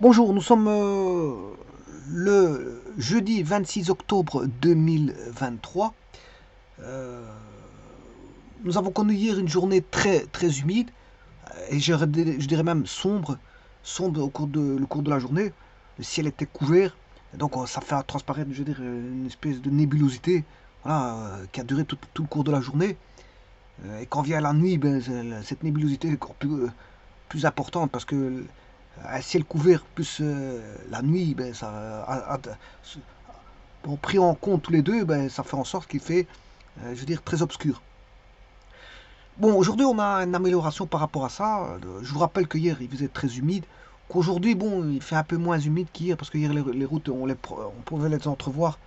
Bonjour, nous sommes le jeudi 26 octobre 2023. Euh, Nous avons connu hier une journée très humide et je dirais même sombre le cours de la journée. Le ciel était couvert, et donc ça fait transparaître, je veux dire, une espèce de nébulosité, voilà, qui a duré tout le cours de la journée. Et quand vient la nuit, ben, cette nébulosité est encore plus importante parce que un ciel couvert plus la nuit, ben, bon, pris en compte tous les deux, ben, ça fait en sorte qu'il fait, je veux dire, très obscur. Bon, aujourd'hui, on a une amélioration par rapport à ça. Je vous rappelle que hier, il faisait très humide. Qu'aujourd'hui, bon, il fait un peu moins humide qu'hier parce que hier, les routes, on pouvait les entrevoir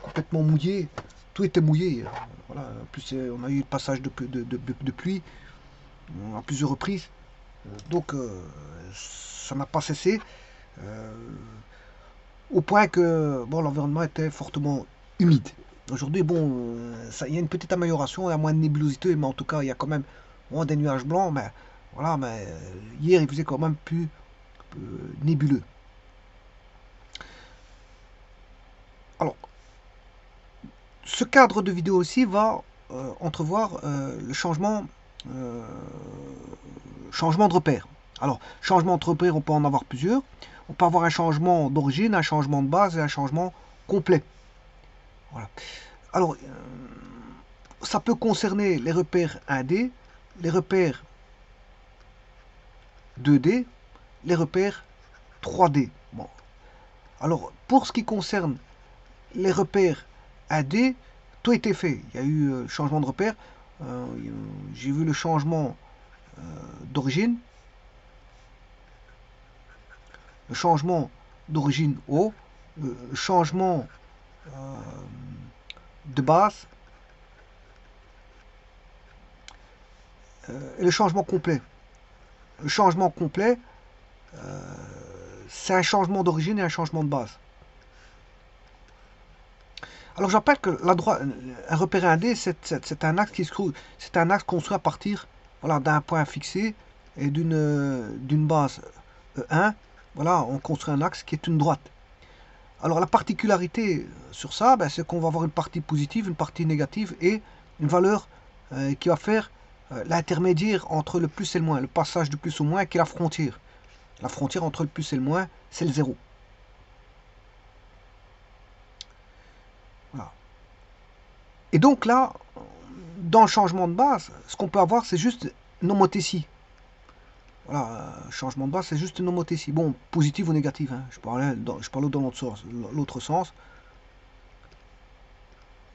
complètement mouillées. Tout était mouillé. Voilà. En plus, on a eu le passage de pluie à plusieurs reprises. Donc, ça n'a pas cessé. Euh, Au point que bon, l'environnement était fortement humide. Aujourd'hui, bon, il y a une petite amélioration, il y a moins de nébulosité, mais en tout cas, il y a quand même moins des nuages blancs. Mais voilà, mais hier, il faisait quand même plus nébuleux. Alors, ce cadre de vidéo aussi va entrevoir euh, changement de repère. Alors, changement de repère, on peut en avoir plusieurs. On peut avoir un changement d'origine, un changement de base et un changement complet. Voilà. Alors, ça peut concerner les repères 1D, les repères 2D, les repères 3D. Bon. Alors, pour ce qui concerne les repères 1D, tout a été fait. Il y a eu changement de repère. Euh, J'ai vu le changement d'origine, le changement d'origine haut, le changement de base et le changement complet. Le changement complet, c'est un changement d'origine et un changement de base. Alors j'appelle que un repère 1D, c'est un axe c'est un axe construit à partir, voilà, d'un point fixé et d'une base 1. Voilà, on construit un axe qui est une droite. Alors la particularité sur ça, ben, c'est qu'on va avoir une partie positive, une partie négative et une valeur qui va faire l'intermédiaire entre le plus et le moins, le passage du plus au moins qui est la frontière. La frontière entre le plus et le moins, c'est le zéro. Voilà. Et donc là, dans le changement de base, ce qu'on peut avoir, c'est juste une homothétie. Voilà, changement de base, c'est juste une homothétie. Bon, positive ou négative, hein. Je parlais dans l'autre sens.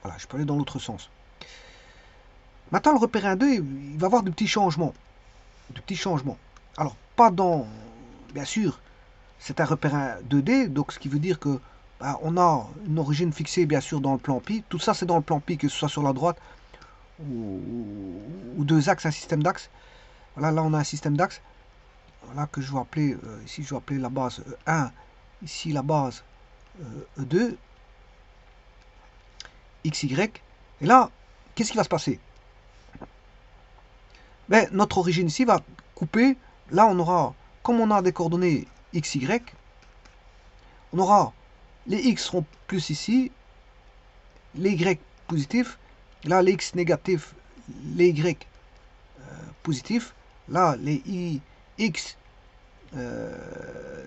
Voilà, je parlais dans l'autre sens. Maintenant, le repère 1-2, il va avoir de petits changements. De petits changements. Alors, pas dans... Bien sûr, c'est un repère 2D, donc ce qui veut dire que bah, on a une origine fixée, bien sûr, dans le plan pi. Tout ça, c'est dans le plan pi, que ce soit sur la droite ou deux axes, un système d'axes. Voilà, là, on a un système d'axes. Voilà, que je vais appeler, ici, je vais appeler la base 1, ici, la base E2, XY. Et là, qu'est-ce qui va se passer? Ben, notre origine ici va couper. Là, on aura, comme on a des coordonnées XY, on aura les X seront plus ici, les Y positifs, là les X négatifs, les Y positifs, là les X euh,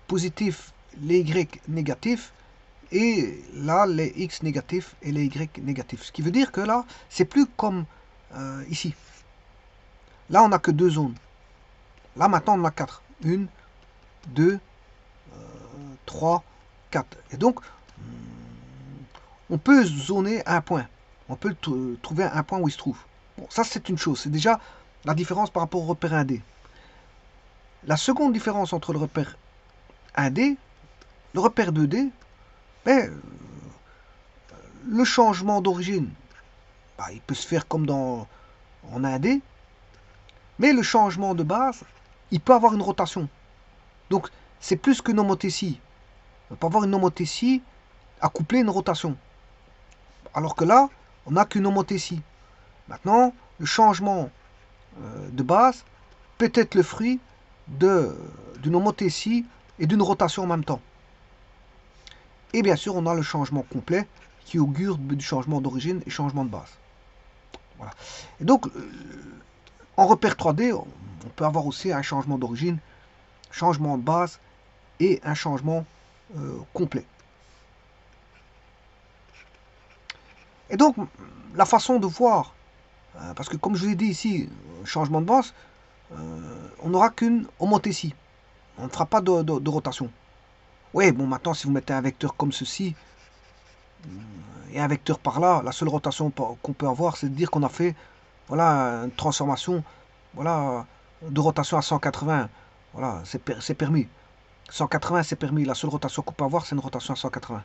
positifs, les Y négatifs, et là les X négatifs et les Y négatifs. Ce qui veut dire que là, c'est plus comme ici. Là, on n'a que deux zones. Là, maintenant, on en a quatre. Une, deux, trois, quatre. Et donc, on peut zoner un point. On peut trouver un point où il se trouve. Bon, ça, c'est une chose. C'est déjà la différence par rapport au repère 1D. La seconde différence entre le repère 1D, le repère 2D, ben, le changement d'origine, bah, il peut se faire comme en 1D, mais le changement de base, il peut avoir une rotation. Donc, c'est plus qu'une homothétie. On peut avoir une homothétie à coupler une rotation. Alors que là, on n'a qu'une homothétie. Maintenant, le changement de base, peut être le fruit d'une homothétie et d'une rotation en même temps. Et bien sûr, on a le changement complet qui augure du changement d'origine et changement de base. Voilà. Et donc, en repère 3D, on peut avoir aussi un changement d'origine, changement de base et un changement complet. Et donc, la façon de voir, parce que comme je vous l'ai dit ici, changement de base, on n'aura qu'une homothétie. On ne fera pas de rotation. Oui, bon, maintenant, si vous mettez un vecteur comme ceci, et un vecteur par là, la seule rotation qu'on peut avoir, c'est de dire qu'on a fait, voilà, une transformation, voilà, de rotation à 180. Voilà, c'est permis. 180, c'est permis. La seule rotation qu'on peut avoir, c'est une rotation à 180.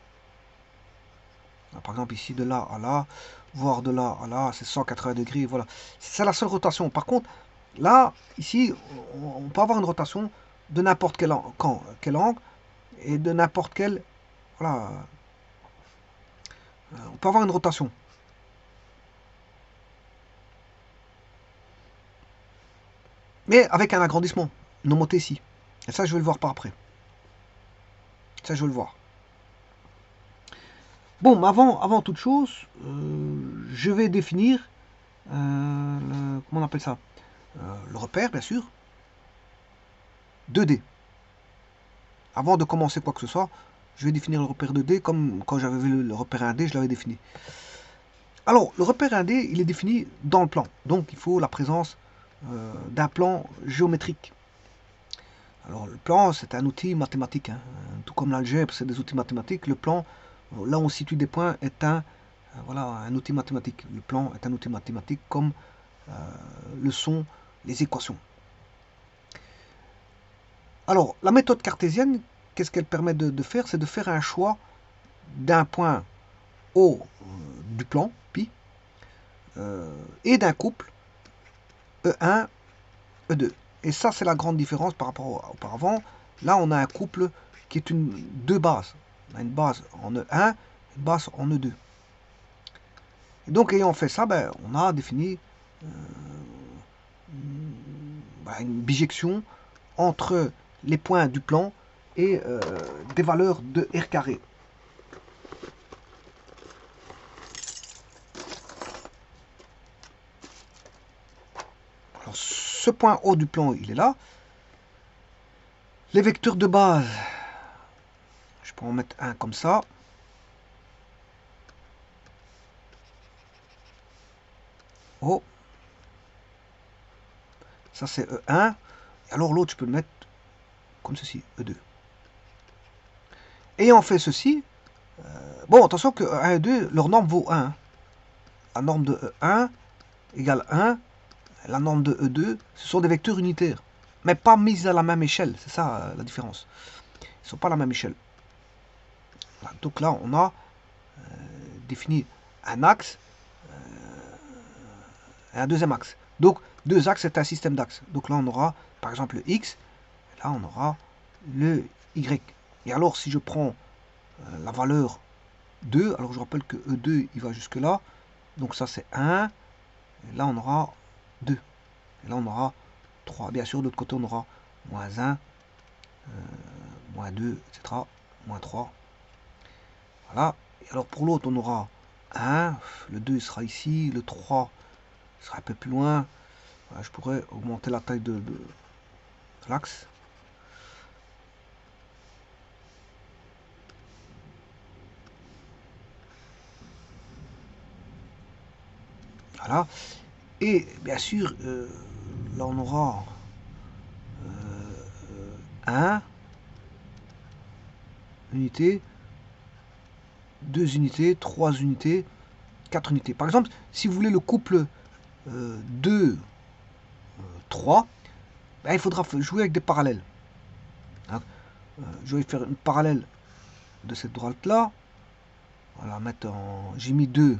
Par exemple, ici, de là à là, voire de là à là, c'est 180 degrés, voilà. C'est la seule rotation. Par contre, là, ici, on peut avoir une rotation de n'importe quel angle et de n'importe quel... Voilà. On peut avoir une rotation. Mais avec un agrandissement, une homothétie. Et ça, je vais le voir par après. Ça, je vais le voir. Bon, mais avant toute chose, je vais définir, comment on appelle ça, le repère, bien sûr, 2D. Avant de commencer quoi que ce soit, je vais définir le repère 2D comme quand j'avais vu le repère 1D, je l'avais défini. Alors, le repère 1D, il est défini dans le plan. Donc, il faut la présence d'un plan géométrique. Alors, le plan, c'est un outil mathématique. Hein. Tout comme l'algèbre, c'est des outils mathématiques. Le plan, là où on situe des points, est voilà, un outil mathématique. Le plan est un outil mathématique comme le sont les équations. Alors, la méthode cartésienne, qu'est-ce qu'elle permet de faire? C'est de faire un choix d'un point haut du plan, pi, et d'un couple E1, E2. Et ça, c'est la grande différence par rapport à auparavant. Là, on a un couple qui est deux bases. On a une base en E1, une base en E2. Et donc, ayant fait ça, ben, on a défini une bijection entre les points du plan et des valeurs de R carré. Alors, ce point haut du plan, il est là. Les vecteurs de base, je peux en mettre un comme ça. Oh, ça c'est E1. Et alors l'autre, je peux le mettre comme ceci, E2. Ayant fait ceci, bon, attention que E1 et 2, leur norme vaut 1. La norme de E1 égale 1. La norme de E2, ce sont des vecteurs unitaires. Mais pas mis à la même échelle. C'est ça la différence. Ils ne sont pas à la même échelle. Voilà, donc là, on a défini un axe et un deuxième axe. Donc, deux axes, c'est un système d'axes. Donc là, on aura, par exemple, le X. Et là, on aura le Y. Et alors, si je prends la valeur 2, alors je rappelle que E2, il va jusque là. Donc ça, c'est 1. Et là, on aura 2. Et là, on aura 3. Bien sûr, de l'autre côté, on aura moins 1, moins 2, etc. Moins 3. Voilà. Et alors, pour l'autre, on aura 1. Le 2 sera ici. Le 3 sera un peu plus loin. Voilà, je pourrais augmenter la taille de l'axe. Voilà. Et bien sûr, là, on aura 1 unité, 2 unités, 3 unités, 4 unités. Par exemple, si vous voulez le couple 2, 3, ben, il faudra jouer avec des parallèles. Hein. Je vais faire une parallèle de cette droite-là. Voilà, mettre en... J'ai mis 2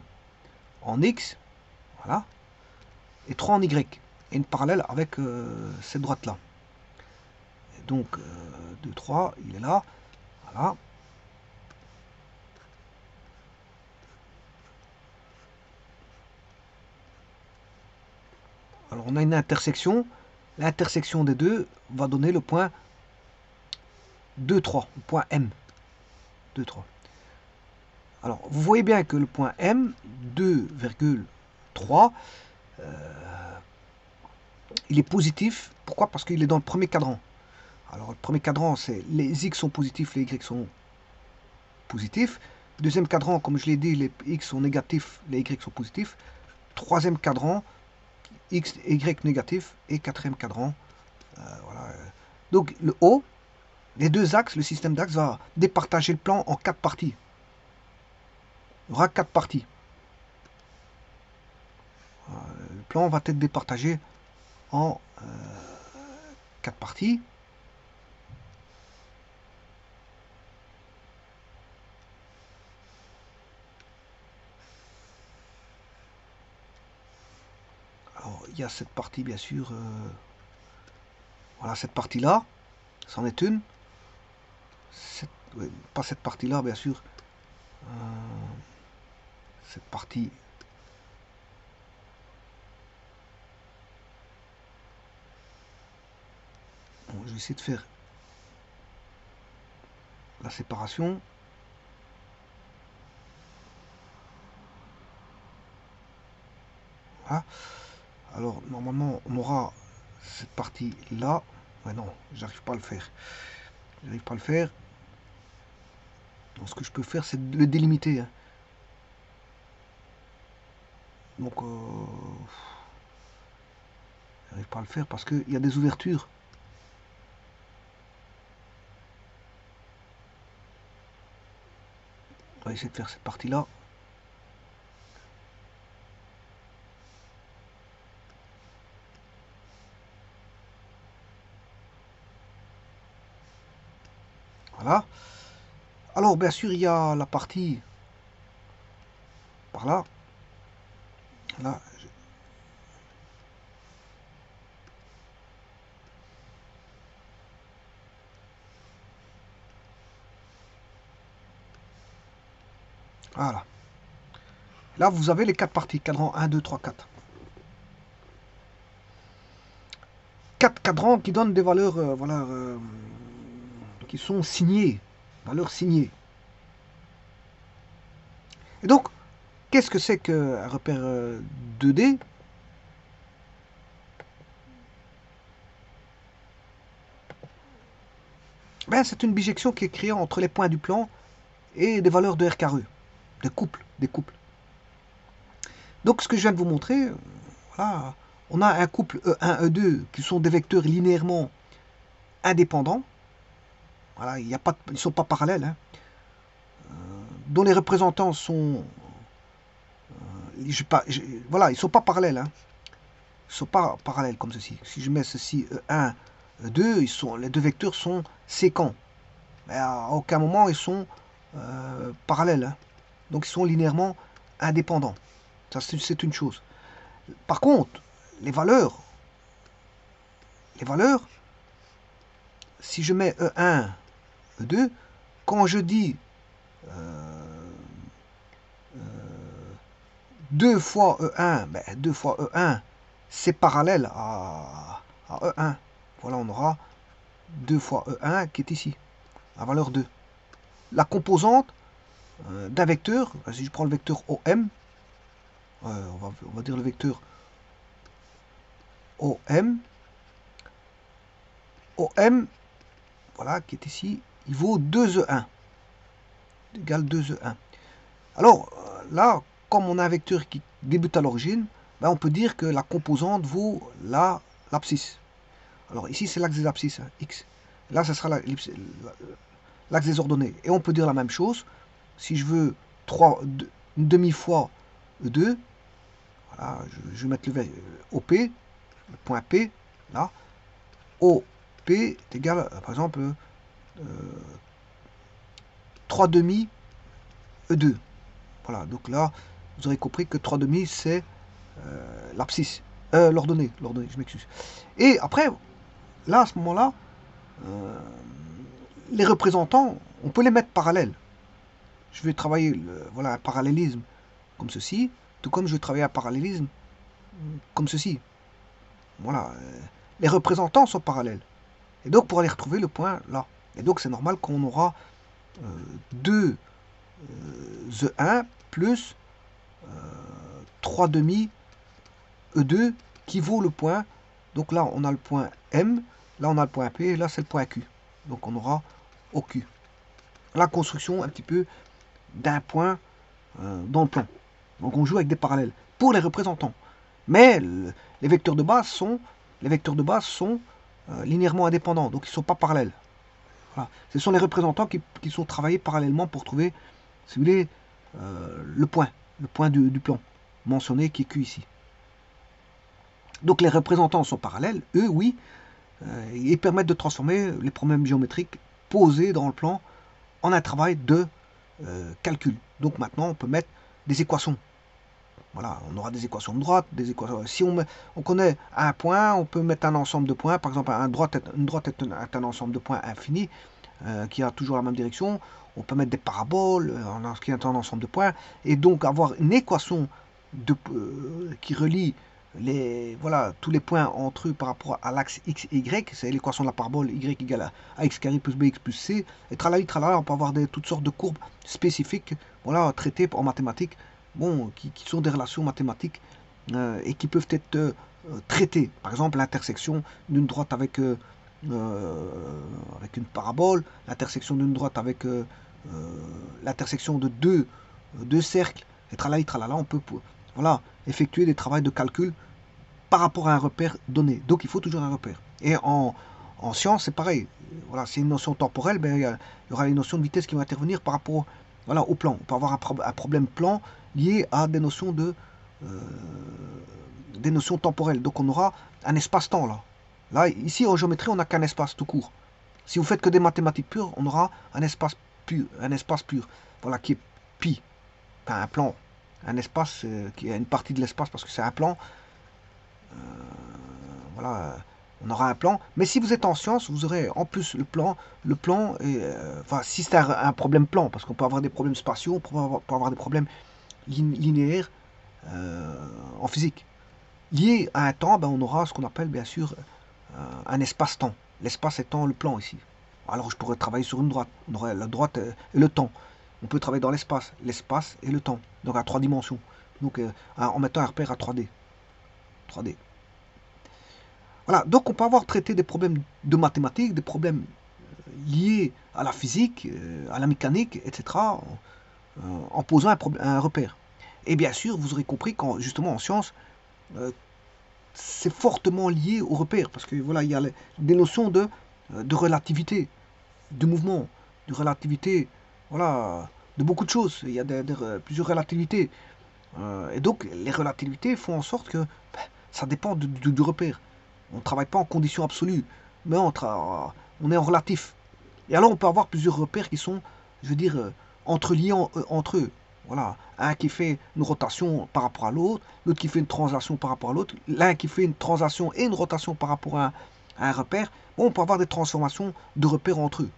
en X, voilà, et 3 en Y. Et une parallèle avec cette droite-là. Donc, 2, 3, il est là. Voilà. Alors, on a une intersection. l'intersection des deux va donner le point 2, 3, le point M. 2, 3. Alors, vous voyez bien que le point M, 2,3, il est positif. Pourquoi? Parce qu'il est dans le premier cadran. Alors, le premier cadran, c'est les X sont positifs, les Y sont positifs. Deuxième cadran, comme je l'ai dit, les X sont négatifs, les Y sont positifs. Troisième cadran, X et Y négatifs. Et quatrième cadran, voilà. Donc, le haut, les deux axes, le système d'axes va départager le plan en 4 parties. Il y aura 4 parties. Le plan va être départagé en 4 parties. Alors, il y a cette partie, bien sûr. Voilà, cette partie-là, c'en est une. Oui, pas cette partie-là, bien sûr. Cette partie. Bon, je vais essayer de faire la séparation. Voilà. Alors, normalement, on aura cette partie-là. Ouais, non, j'arrive pas à le faire. J'arrive pas à le faire. Donc, ce que je peux faire, c'est de le délimiter. Hein. Donc, j'arrive pas à le faire parce qu'il y a des ouvertures. On va essayer de faire cette partie-là. Voilà. Alors, bien sûr, il y a la partie par là. Là, voilà. Là, vous avez les 4 parties. Cadran 1, 2, 3, 4. 4 cadrans qui donnent des valeurs, voilà, qui sont signées. Valeurs signées. Et donc, qu'est-ce que c'est qu'un repère 2D? Ben, c'est une bijection qui est créée entre les points du plan et des valeurs de R carré. Des couples. Des couples. Donc, ce que je viens de vous montrer, voilà, on a un couple E1, E2 qui sont des vecteurs linéairement indépendants. Voilà, ils ne sont pas parallèles. Hein, dont les représentants sont... voilà, ils ne sont pas parallèles. Hein, ils ne sont pas parallèles comme ceci. Si je mets ceci E1, E2, les deux vecteurs sont séquents. Mais à aucun moment ils sont parallèles. Hein, donc ils sont linéairement indépendants. Ça, c'est une chose. Par contre, les valeurs, si je mets E1, E2, quand je dis 2 fois E1, ben 2 fois E1, c'est parallèle à E1. Voilà, on aura 2 fois E1 qui est ici, à valeur 2. La composante d'un vecteur, si je prends le vecteur OM, on va dire le vecteur OM, voilà, qui est ici, il vaut 2E1, égale 2E1. Alors, là, comme on a un vecteur qui débute à l'origine, ben on peut dire que la composante vaut l'abscisse. Alors ici, c'est l'axe des abscisses, hein, X. Là, ce sera l'axe des ordonnées. Et on peut dire la même chose. Si je veux une demi-fois E2, voilà, je vais mettre le OP, le point P, là. OP est égal, par exemple, 3 demi E2. Voilà, donc là, vous aurez compris que 3 demi, c'est l'abscisse. L'ordonnée, je m'excuse. Et après, là, à ce moment-là, les représentants, on peut les mettre parallèles. Je vais travailler voilà, un parallélisme comme ceci, tout comme je vais travailler un parallélisme comme ceci. Voilà. les représentants sont parallèles. Et donc, pour aller retrouver le point là. Et donc, c'est normal qu'on aura 2 E1 plus 3 demi E2 qui vaut le point. Donc là, on a le point M, là, on a le point P, et là, c'est le point Q. Donc, on aura OQ. La construction, un petit peu, d'un point dans le plan. Donc, on joue avec des parallèles pour les représentants. Mais les vecteurs de base sont, linéairement indépendants, donc ils ne sont pas parallèles. Voilà. Ce sont les représentants qui sont travaillés parallèlement pour trouver, si vous voulez, le point du plan mentionné qui est Q ici. Donc les représentants sont parallèles, eux, oui, ils permettent de transformer les problèmes géométriques posés dans le plan en un travail de calcul. Donc maintenant, on peut mettre des équations. Voilà, on aura des équations de droite, des équations. Si on connaît un point, on peut mettre un ensemble de points. Par exemple, une droite est un ensemble de points infini qui a toujours la même direction. On peut mettre des paraboles qui est un ensemble de points. Et donc avoir une équation qui relie tous les points entre eux par rapport à l'axe x et y. C'est l'équation de la parabole y égale à x carré plus bx plus c. Et tralala, tralala, on peut avoir toutes sortes de courbes spécifiques, voilà, traitées en mathématiques. Bon, qui sont des relations mathématiques et qui peuvent être traitées. Par exemple, l'intersection d'une droite avec une parabole, l'intersection d'une droite avec l'intersection de deux cercles, et tralala, on peut voilà, effectuer des travaux de calcul par rapport à un repère donné. Donc, il faut toujours un repère. Et en science, c'est pareil. Voilà, c'est une notion temporelle, ben, il y aura les notions de vitesse qui vont intervenir par rapport au plan. On peut avoir un problème plan lié à des notions temporelles. Donc on aura un espace-temps là. Là, ici en géométrie, on n'a qu'un espace tout court. Si vous faites que des mathématiques pures, on aura un espace pur, voilà, qui est pi, enfin un plan, un espace qui est une partie de l'espace parce que c'est un plan. Voilà, on aura un plan. Mais si vous êtes en sciences, vous aurez en plus le plan, enfin si c'est un problème plan, parce qu'on peut avoir des problèmes spatiaux, on peut avoir des problèmes linéaire en physique. Lié à un temps, ben, on aura ce qu'on appelle bien sûr un espace-temps. L'espace étant le plan ici. Alors je pourrais travailler sur une droite. On aurait la droite et le temps. On peut travailler dans l'espace et le temps. Donc à 3 dimensions. Donc en mettant un repère à 3D. 3D. Voilà, donc on peut avoir traité des problèmes de mathématiques, des problèmes liés à la physique, à la mécanique, etc. En posant un repère. Et bien sûr, vous aurez compris qu'en justement en sciences, c'est fortement lié au repère, parce que voilà, il y a des notions de relativité, de mouvement, de relativité, voilà, de beaucoup de choses. Il y a plusieurs relativités. Et donc, les relativités font en sorte que ça dépend du repère. On ne travaille pas en conditions absolues, mais on est en relatif. Et alors, on peut avoir plusieurs repères qui sont, je veux dire, entreliés entre eux. Voilà, un qui fait une rotation par rapport à l'autre, l'autre qui fait une translation par rapport à l'autre, l'un qui fait une translation et une rotation par rapport à un repère. Bon, on peut avoir des transformations de repères entre eux.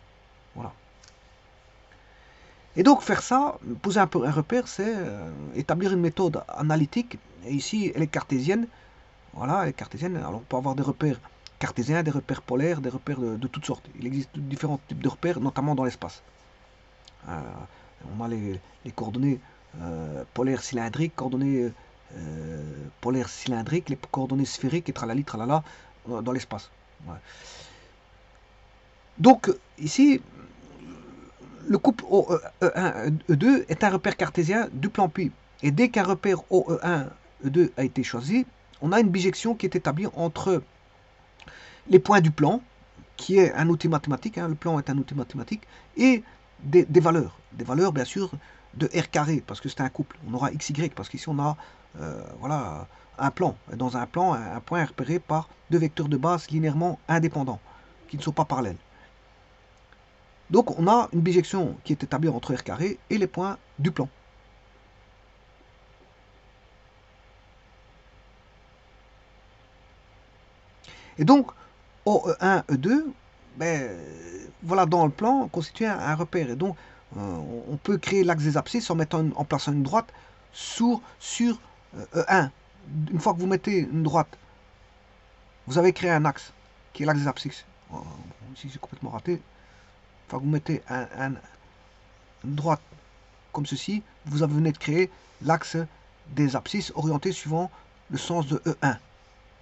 Voilà. Et donc faire ça, poser un repère, c'est établir une méthode analytique. Et ici, elle est cartésienne. Voilà, elle est cartésienne. Alors on peut avoir des repères cartésiens, des repères polaires, des repères de toutes sortes. Il existe différents types de repères, notamment dans l'espace. On a les coordonnées polaires cylindriques, coordonnées polaires cylindriques, les coordonnées sphériques et tralali tralala dans l'espace. Ouais. Donc ici, le couple OE1, E2 est un repère cartésien du plan Pi. Et dès qu'un repère OE1, E2 a été choisi, on a une bijection qui est établie entre les points du plan, qui est un outil mathématique, le plan est un outil mathématique, et des valeurs. Des valeurs, bien sûr, de R carré, parce que c'est un couple. On aura XY, parce qu'ici, on a voilà, un plan. Dans un plan, un point est repéré par deux vecteurs de base linéairement indépendants, qui ne sont pas parallèles. Donc, on a une bijection qui est établie entre R carré et les points du plan. Et donc, OE1, E2, ben, voilà, dans le plan, constitue un repère. Et donc, on peut créer l'axe des abscisses en plaçant une droite sur E1. Une fois que vous mettez une droite vous avez créé un axe, qui est l'axe des abscisses. Oh, ici, j'ai complètement raté. Enfin, vous mettez une droite comme ceci, vous venez de créer l'axe des abscisses orienté suivant le sens de E1.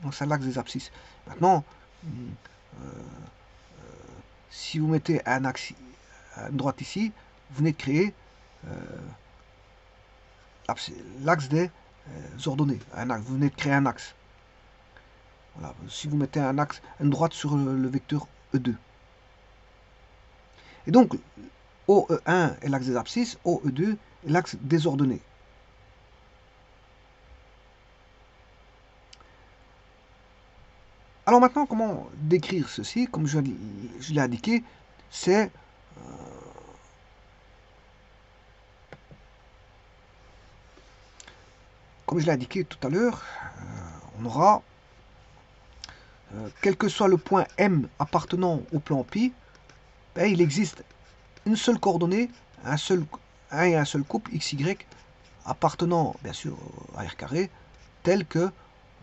Donc, c'est l'axe des abscisses. Maintenant, si vous mettez un axe, une droite ici, vous venez de créer l'axe des ordonnées. Vous venez de créer un axe. Voilà. Si vous mettez un axe, une droite sur le vecteur E2. Et donc, OE1 est l'axe des abscisses, OE2 est l'axe des ordonnées. Alors maintenant, comment décrire ceci? Comme je l'ai indiqué, c'est comme je l'ai indiqué tout à l'heure, on aura, quel que soit le point M appartenant au plan pi, ben, il existe une seule coordonnée, un et un seul couple XY appartenant bien sûr à R carré, tel que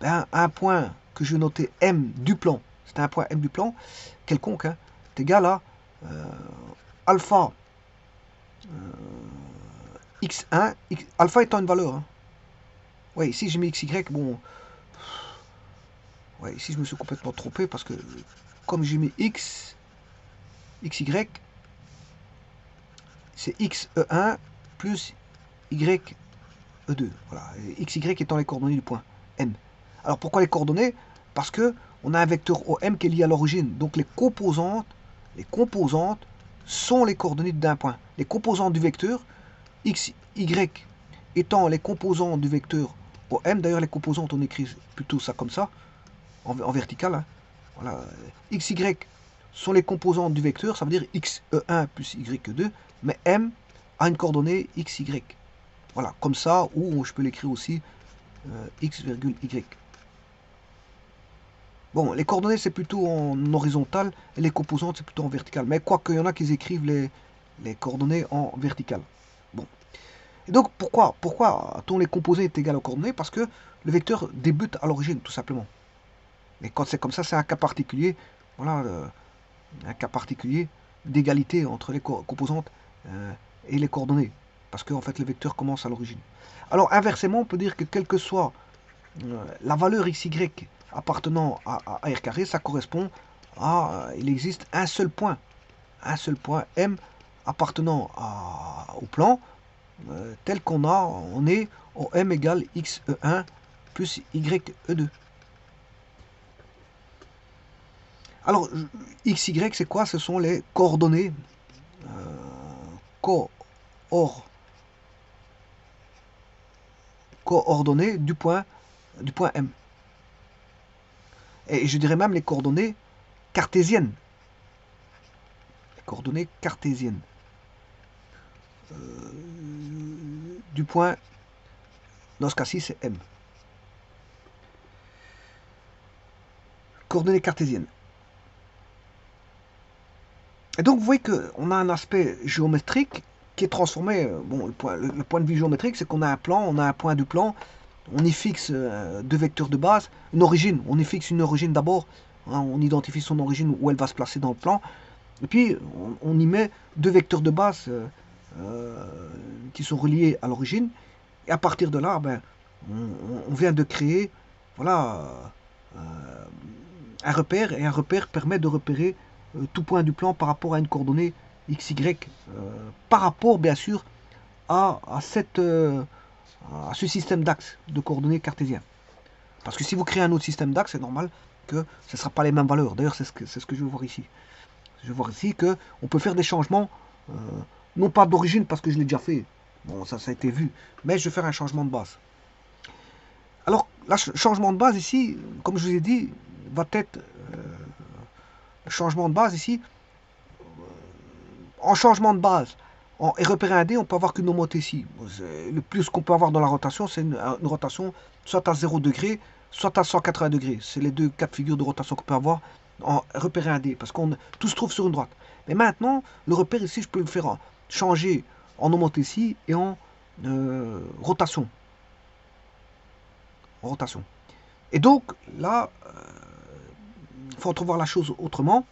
ben, un point que je vais noter M du plan, c'est un point M du plan, quelconque, hein, est égal à alpha x1, alpha étant une valeur. Hein. Ouais, ici j'ai mis xy, bon. Ouais, ici je me suis complètement trompé parce que comme j'ai mis xy, c'est xe1 plus ye2. Voilà, xy étant les coordonnées du point M. Alors pourquoi les coordonnées? Parce que on a un vecteur OM qui est lié à l'origine. Donc les composantes sont les coordonnées d'un point. Les composantes du vecteur, x, y étant les composantes du vecteur OM. D'ailleurs les composantes on écrit plutôt ça comme ça, en vertical. Hein. Voilà. X, y sont les composantes du vecteur, ça veut dire xe1 plus y2, mais M a une coordonnée x, y. Voilà, comme ça, ou je peux l'écrire aussi x, y. Bon, les coordonnées, c'est plutôt en horizontal, et les composantes, c'est plutôt en vertical. Mais quoi qu'il y en a qui écrivent les coordonnées en vertical. Bon. Et donc, pourquoi a-t-on les composés est égal aux coordonnées? Parce que le vecteur débute à l'origine, tout simplement. Mais quand c'est comme ça, c'est un cas particulier. Voilà, un cas particulier d'égalité entre les composantes et les coordonnées. Parce qu'en fait, le vecteur commence à l'origine. Alors, inversement, on peut dire que quelle que soit la valeur xy appartenant à R carré, ça correspond à, il existe un seul point M appartenant au plan, tel on est au M égale xe1 plus ye2. Alors, xy, c'est quoi? Ce sont les coordonnées coordonnées du point M. Et je dirais même les coordonnées cartésiennes. Les coordonnées cartésiennes. Du point, dans ce cas-ci, c'est M. Coordonnées cartésiennes. Et donc, vous voyez qu'on a un aspect géométrique qui est transformé. Bon, le point de vue géométrique, c'est qu'on a un plan, on a un point du plan, on y fixe deux vecteurs de base, une origine. On y fixe une origine d'abord, hein, on identifie son origine, où elle va se placer dans le plan. Et puis, on y met deux vecteurs de base qui sont reliés à l'origine. Et à partir de là, ben, on vient de créer voilà, un repère. Et un repère permet de repérer tout point du plan par rapport à une coordonnée xy. Par rapport, bien sûr, à ce système d'axes de coordonnées cartésiens. Parce que si vous créez un autre système d'axes, c'est normal que ce ne sera pas les mêmes valeurs. D'ailleurs, c'est ce que je veux voir ici. Je vais voir ici qu'on peut faire des changements, non pas d'origine parce que je l'ai déjà fait, bon ça a été vu, mais je vais faire un changement de base. Alors, le changement de base ici, comme je vous ai dit, va être le changement de base ici, en changement de base, et repérer un dé, on peut avoir qu'une homothétie. Le plus qu'on peut avoir dans la rotation, c'est une rotation soit à 0 degré, soit à 180 degrés. C'est les deux cas de figure de rotation qu'on peut avoir en repérer un dé, parce qu'on tout se trouve sur une droite. Mais maintenant, le repère ici, je peux le faire changer en homothétie et en rotation. Et donc, là, Il faut entrevoir la chose autrement.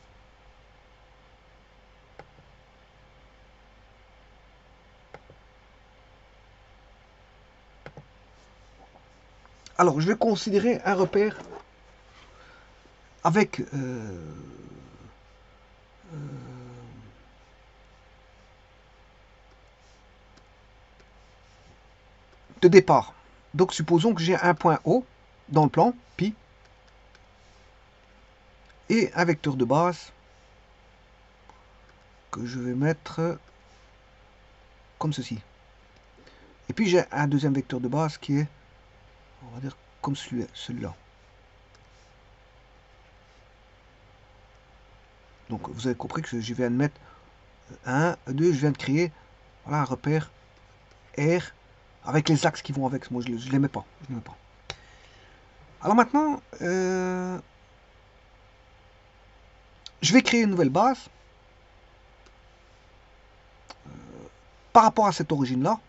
Alors, je vais considérer un repère avec de départ. Donc, supposons que j'ai un point O dans le plan, pi, et un vecteur de base que je vais mettre comme ceci. Et puis, j'ai un deuxième vecteur de base qui est, on va dire, comme celui-là. Donc, vous avez compris que je viens de mettre 1, 2, je viens de créer voilà, un repère R avec les axes qui vont avec. Moi, je ne les mets pas. Alors maintenant, je vais créer une nouvelle base par rapport à cette origine-là.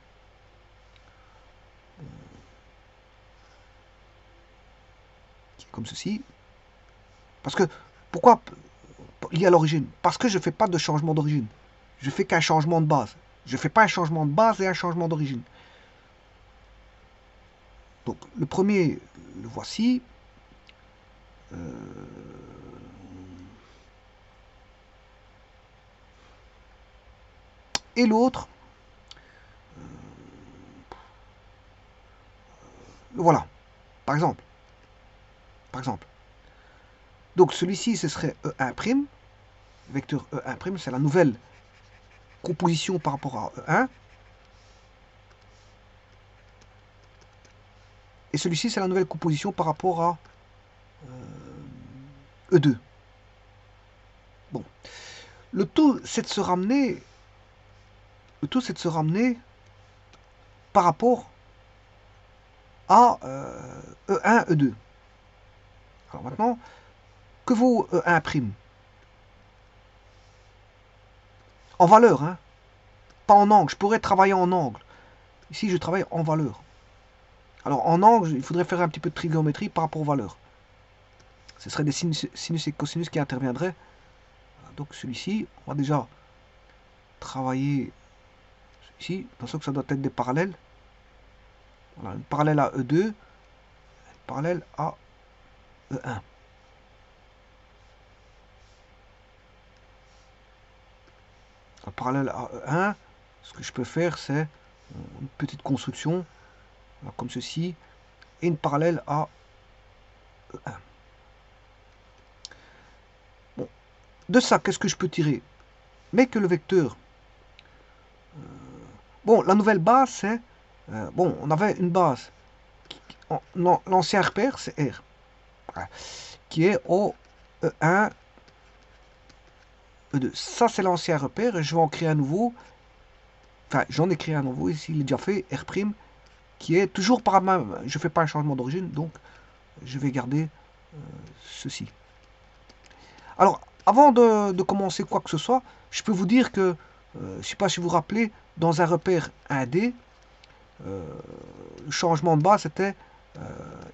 Qui est comme ceci. Parce que, pourquoi lié à l'origine? Parce que je ne fais pas de changement d'origine. Je fais qu'un changement de base. Je ne fais pas un changement de base et un changement d'origine. Donc, le premier, le voici. Et l'autre, voilà, par exemple. Donc celui-ci, ce serait E1', vecteur E1', c'est la nouvelle composition par rapport à E1. Et celui-ci, c'est la nouvelle composition par rapport à E2. Bon. Le tout, c'est de se ramener par rapport à E1, E2. Alors maintenant, que vaut E1'? En valeur, hein, pas en angle. Je pourrais travailler en angle. Ici, je travaille en valeur. Alors, en angle, il faudrait faire un petit peu de trigonométrie par rapport aux valeurs. Ce serait des sinus et cosinus qui interviendraient. Donc, celui-ci, on va déjà travailler ici. Attention que ça doit être des parallèles. Voilà, une parallèle à E2, une parallèle à E1. Un parallèle à E1, ce que je peux faire, c'est une petite construction, comme ceci, et une parallèle à E1. Bon. De ça, qu'est-ce que je peux tirer? Mais que le vecteur... bon, la nouvelle base, c'est... bon, on avait une base. L'ancien repère, c'est R. Qui est au E1, E2. Ça, c'est l'ancien repère. Et je vais en créer un nouveau. Enfin, j'en ai créé un nouveau. Ici, il est déjà fait. R', qui est toujours par même. Je ne fais pas un changement d'origine. Donc, je vais garder ceci. Alors, avant de commencer quoi que ce soit, je peux vous dire que, je ne sais pas si vous vous rappelez, dans un repère 1D, le changement de base, c'était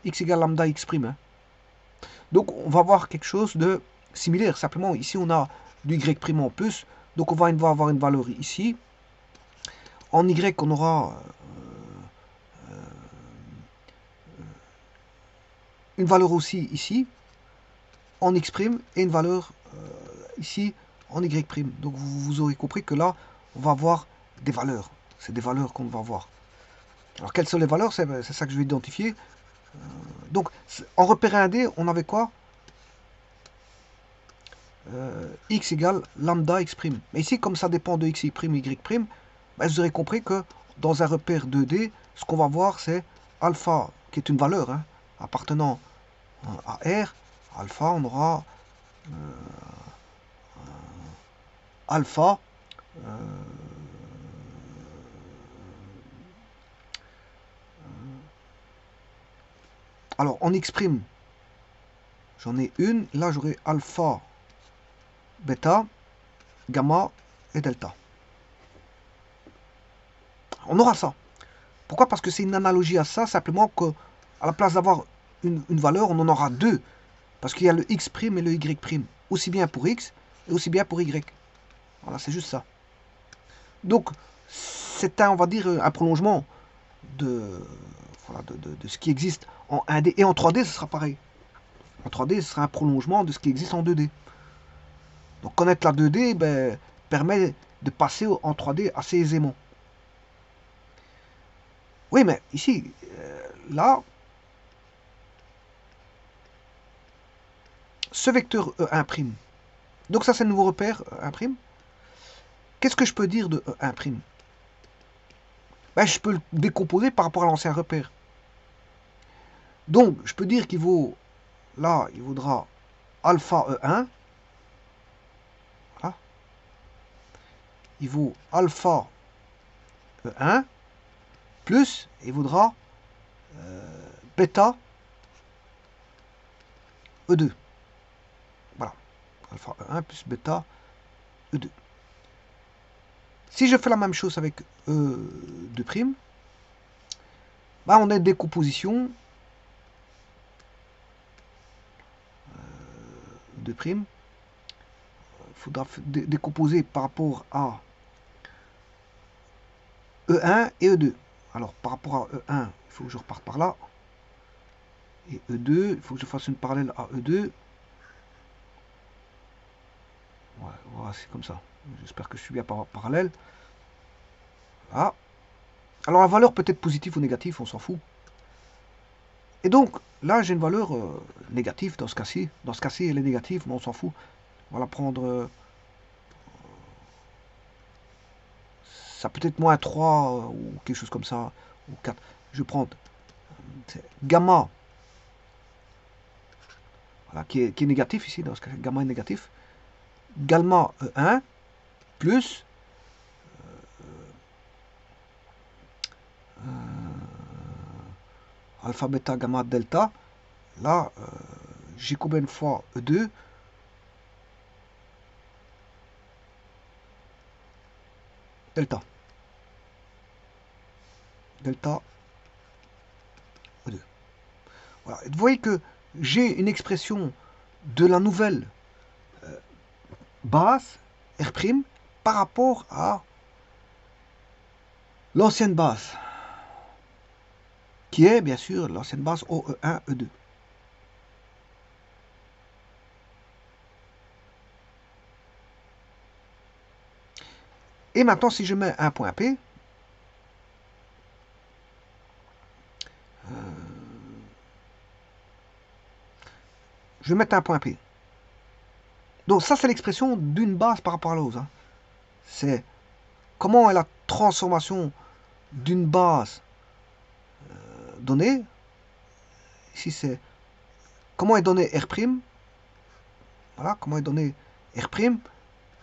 x égale lambda x'. Hein. Donc, on va voir quelque chose de similaire. Simplement, ici, on a du y' en plus. Donc, on va avoir une valeur ici. En y, on aura une valeur aussi ici, en x' et une valeur ici, en y'. Donc, vous aurez compris que là, on va avoir des valeurs. C'est des valeurs qu'on va voir. Alors, quelles sont les valeurs? C'est ça que je vais identifier. Donc, en repère 1D, on avait quoi? X égale lambda x'. Mais ici, comme ça dépend de x, y', ben, vous aurez compris que dans un repère 2D, ce qu'on va voir, c'est alpha, qui est une valeur hein, appartenant à R. Alpha, on aura alpha alors, en x', j'en ai une. Là, j'aurai alpha, bêta, gamma et delta. On aura ça. Pourquoi? Parce que c'est une analogie à ça, simplement que à la place d'avoir une valeur, on en aura deux. Parce qu'il y a le x' et le y', aussi bien pour x et aussi bien pour y. Voilà, c'est juste ça. Donc, c'est un, on va dire, un prolongement de, voilà, de ce qui existe en 1D. Et en 3D, ce sera pareil. En 3D, ce sera un prolongement de ce qui existe en 2D. Donc, connaître la 2D ben, permet de passer en 3D assez aisément. Oui, mais ici, là, ce vecteur E1', donc ça c'est le nouveau repère E1'. Qu'est-ce que je peux dire de E1'? Ben, je peux le décomposer par rapport à l'ancien repère. Donc, je peux dire qu'il vaut, là, il vaudra alpha E1. Voilà. Il vaut alpha E1 plus, il vaudra bêta E2. Voilà. Alpha E1 plus bêta E2. Si je fais la même chose avec E2', bah on a une décomposition de prime. Il faudra décomposer par rapport à E1 et E2. Alors par rapport à E1, il faut que je reparte par là. Et E2, il faut que je fasse une parallèle à E2. Ouais, voilà, c'est comme ça. J'espère que je suis bien parallèle. Voilà. Alors la valeur peut être positive ou négative, on s'en fout. Et donc, là, j'ai une valeur négative dans ce cas-ci. Dans ce cas-ci, elle est négative, mais on s'en fout. On va la prendre... ça peut être moins 3 ou quelque chose comme ça, ou 4. Je vais prendre gamma, voilà, qui est négatif ici, dans ce cas, gamma est négatif. Gamma E1 plus alpha, bêta, gamma, delta. Là, j'ai combien de fois E2? Delta. Delta E2. Voilà. Vous voyez que j'ai une expression de la nouvelle base R' par rapport à l'ancienne base, qui est bien sûr l'ancienne base OE1, E2. Et maintenant, si je mets un point P, je vais mettre un point P. Donc ça, c'est l'expression d'une base par rapport à l'autre. Hein. C'est comment est la transformation d'une base donnée. Ici, c'est comment est donné R'. Voilà, comment est donné R'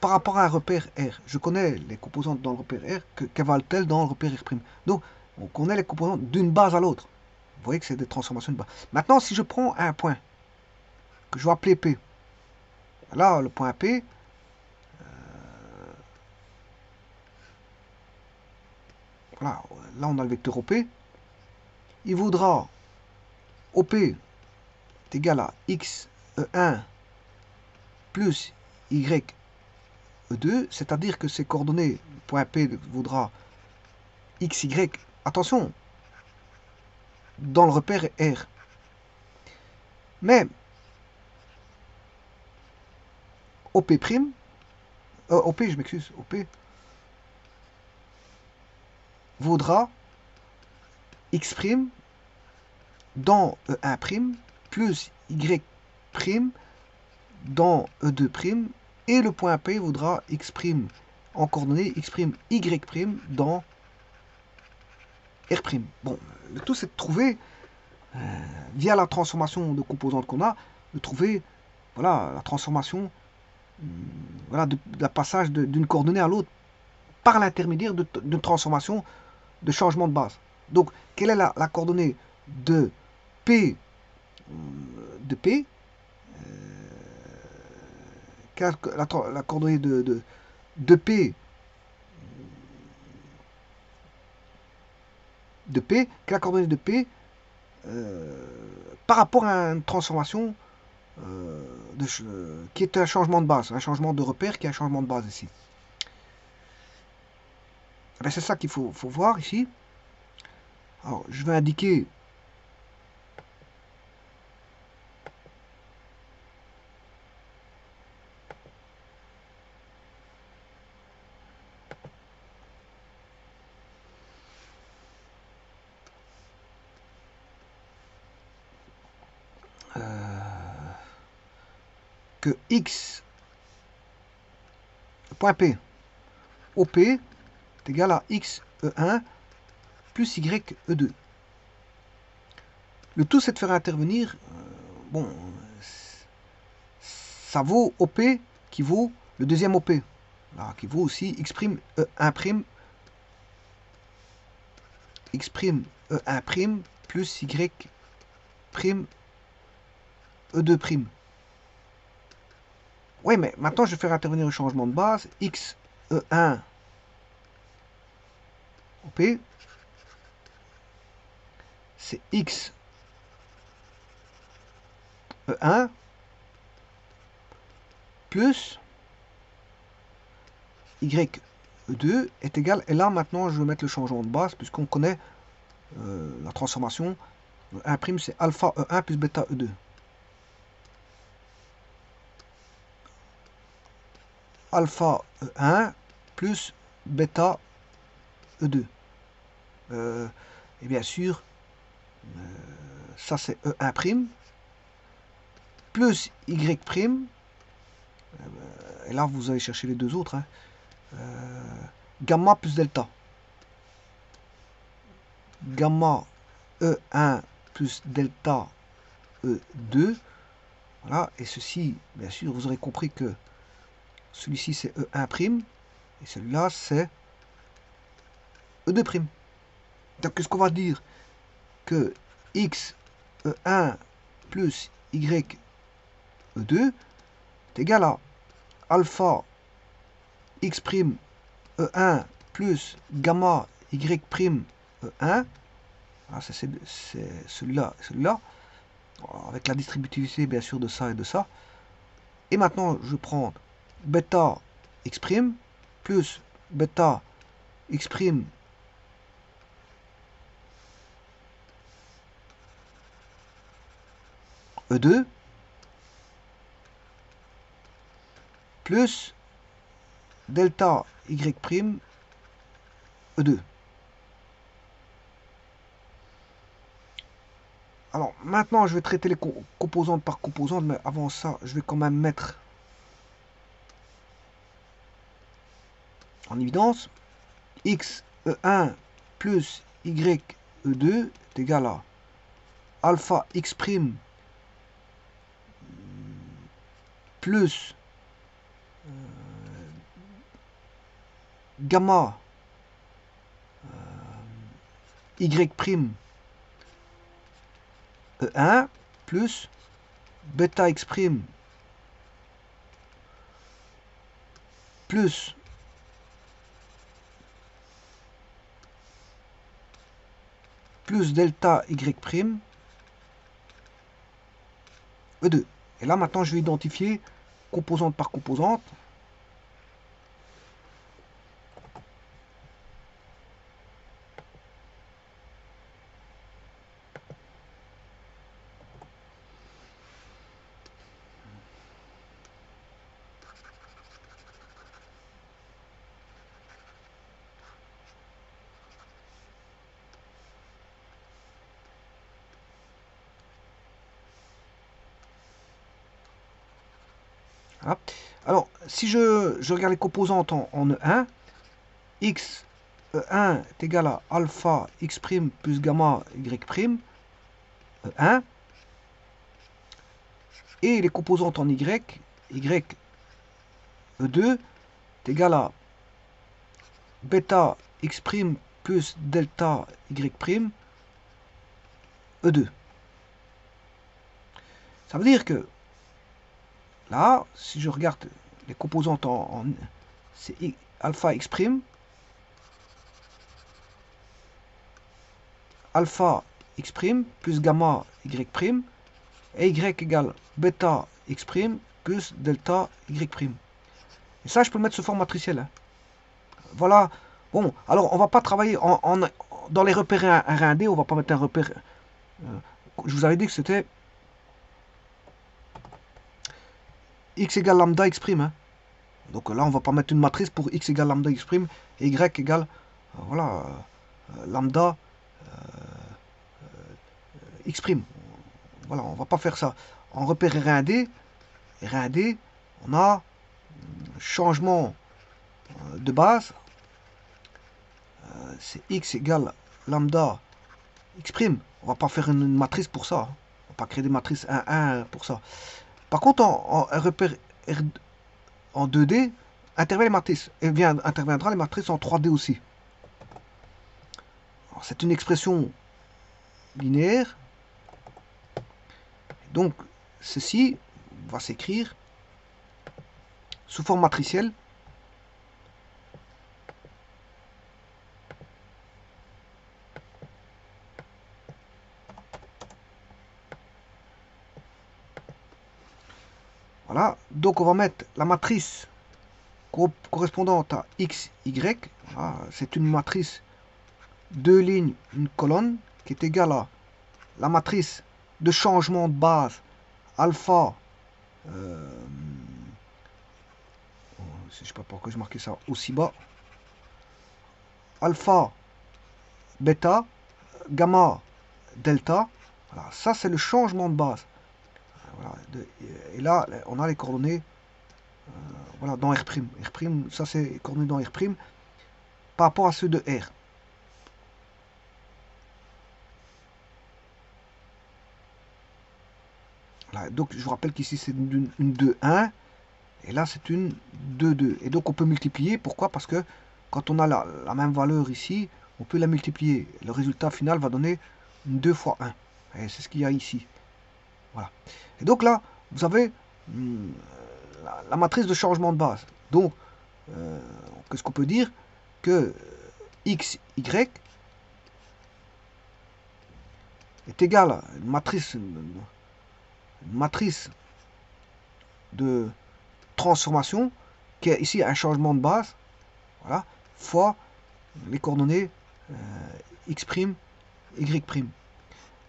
par rapport à un repère R. Je connais les composantes dans le repère R, que valent-elles dans le repère R'. Donc, on connaît les composantes d'une base à l'autre. Vous voyez que c'est des transformations de base. Maintenant, si je prends un point que je vais appeler P, là, le point P, voilà, là on a le vecteur OP, il vaudra OP est égal à x E1 plus y E2, c'est-à-dire que ces coordonnées, point P vaudra xy, attention, dans le repère R. Mais OP', OP, je m'excuse, OP vaudra x' dans E1' plus y' dans E2', et le point P vaudra x' en coordonnées x', y' dans R'. Bon, le tout c'est de trouver, via la transformation de composantes qu'on a, de trouver voilà, la transformation, voilà, de la passage d'une coordonnée à l'autre par l'intermédiaire d'une transformation de changement de base. Donc, quelle est la coordonnée de P de P la coordonnée de P de P, quelle est la coordonnée de P par rapport à une transformation qui est un changement de base, un changement de repère qui est un changement de base ici. C'est ça qu'il faut voir ici. Alors, je vais indiquer que x point p OP est égal à x E1 plus y E2. Le tout, c'est de faire intervenir, bon, ça vaut OP qui vaut le deuxième OP, là, qui vaut aussi x' E1' x' E1' plus y' E2'. Oui, mais maintenant, je vais faire intervenir le changement de base, x E1 OP, c'est x E1 plus y2 est égal, et là maintenant je vais mettre le changement de base puisqu'on connaît la transformation. 1' c'est alpha E1 plus bêta E2. Alpha E1 plus bêta E2. Et bien sûr, ça c'est E1' plus y'. Et là, vous allez chercher les deux autres. Hein. Gamma plus delta. Gamma E1 plus delta E2. Voilà. Et ceci, bien sûr, vous aurez compris que celui-ci, c'est E1'. Et celui-là, c'est E2'. Donc, qu'est-ce qu'on va dire? Que x E1 plus y E2 est égal à alpha x' E1 plus gamma y' E1. Ah, c'est celui-là et celui-là. Avec la distributivité, bien sûr, de ça et de ça. Et maintenant, je prends bêta x' plus bêta x' E2 plus delta y' E2. Alors maintenant je vais traiter les composantes par composantes, mais avant ça je vais quand même mettre en évidence x E1 plus y E2 est égal à alpha x' plus gamma y' E1 plus bêta x' plus delta y' E2. Et là maintenant je vais identifier composante par composante. Voilà. Alors, si je regarde les composantes en E1, x E1 est égal à alpha x' plus gamma y' E1. Et les composantes en y E2 est égal à bêta x' plus delta y' E2. Ça veut dire que là, si je regarde les composantes c'est alpha x', alpha x' plus gamma y', et y égale bêta x' plus delta y'. Et ça, je peux le mettre sous forme matricielle. Hein. Voilà. Bon, alors on va pas travailler dans les repères 1D, on va pas mettre un repère. Je vous avais dit que c'était x égale lambda x'. Hein. Donc là, on va pas mettre une matrice pour x égale lambda x' et y égale voilà, lambda x'. Voilà, on va pas faire ça. En repère R1D, on a changement de base. C'est x égale lambda x'. On va pas faire une matrice pour ça. On va pas créer des matrices 1, 1 pour ça. Par contre, en repère en 2D, intervient les matrices. Et bien interviendra les matrices en 3D aussi. C'est une expression linéaire. Donc, ceci va s'écrire sous forme matricielle. Voilà, donc on va mettre la matrice correspondante à x, y. Voilà, c'est une matrice 2 lignes, une colonne, qui est égale à la matrice de changement de base alpha. Je ne sais pas pourquoi je marquais ça aussi bas. Alpha, bêta, gamma, delta. Voilà, ça c'est le changement de base. Voilà, et là, on a les coordonnées voilà, dans R'. R', ça c'est les coordonnées dans R' par rapport à ceux de R. Voilà, donc je vous rappelle qu'ici c'est une 2,1 et là c'est une 2,2. Et donc on peut multiplier. Pourquoi? Parce que quand on a la même valeur ici, on peut la multiplier. Le résultat final va donner une 2 fois 1. Et c'est ce qu'il y a ici. Voilà. Et donc là, vous avez la matrice de changement de base. Donc, qu'est-ce qu'on peut dire? Que x, y est égal à une matrice de transformation qui est ici un changement de base, voilà, fois les coordonnées x', y'.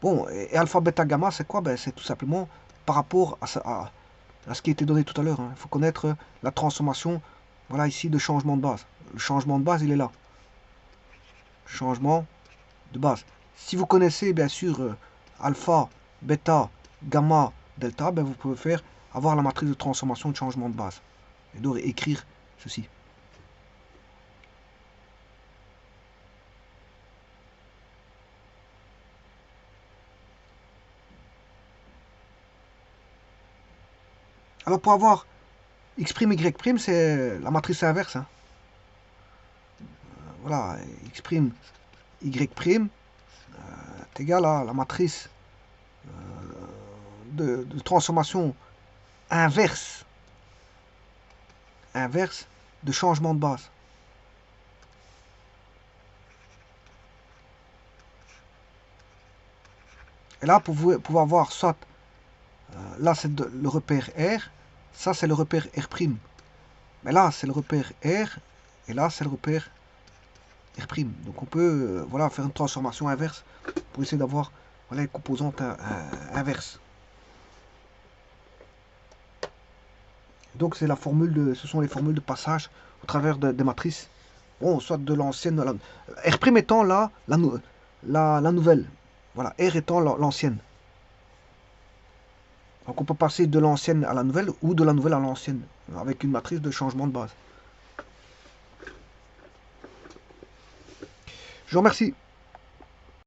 Bon, et alpha, bêta, gamma, c'est quoi? Ben, c'est tout simplement par rapport à ce qui était donné tout à l'heure. Hein. Il faut connaître la transformation, voilà, ici, de changement de base. Le changement de base, il est là. Changement de base. Si vous connaissez, bien sûr, alpha, bêta, gamma, delta, ben, vous pouvez avoir la matrice de transformation de changement de base. Et donc écrire ceci. Alors pour avoir x', y', c'est la matrice inverse. Hein. Voilà, x', y' est égal à la matrice de transformation inverse de changement de base. Et là, pour pouvoir voir soit, là c'est le repère R, ça c'est le repère R'. Mais là c'est le repère R, et là c'est le repère R'. Donc on peut voilà, faire une transformation inverse pour essayer d'avoir voilà, les composantes inverses. Donc c'est la formule ce sont les formules de passage au travers des matrices. Bon, soit de l'ancienne, R' étant là la nouvelle. Voilà, R étant l'ancienne. Donc on peut passer de l'ancienne à la nouvelle ou de la nouvelle à l'ancienne avec une matrice de changement de base. Je vous remercie.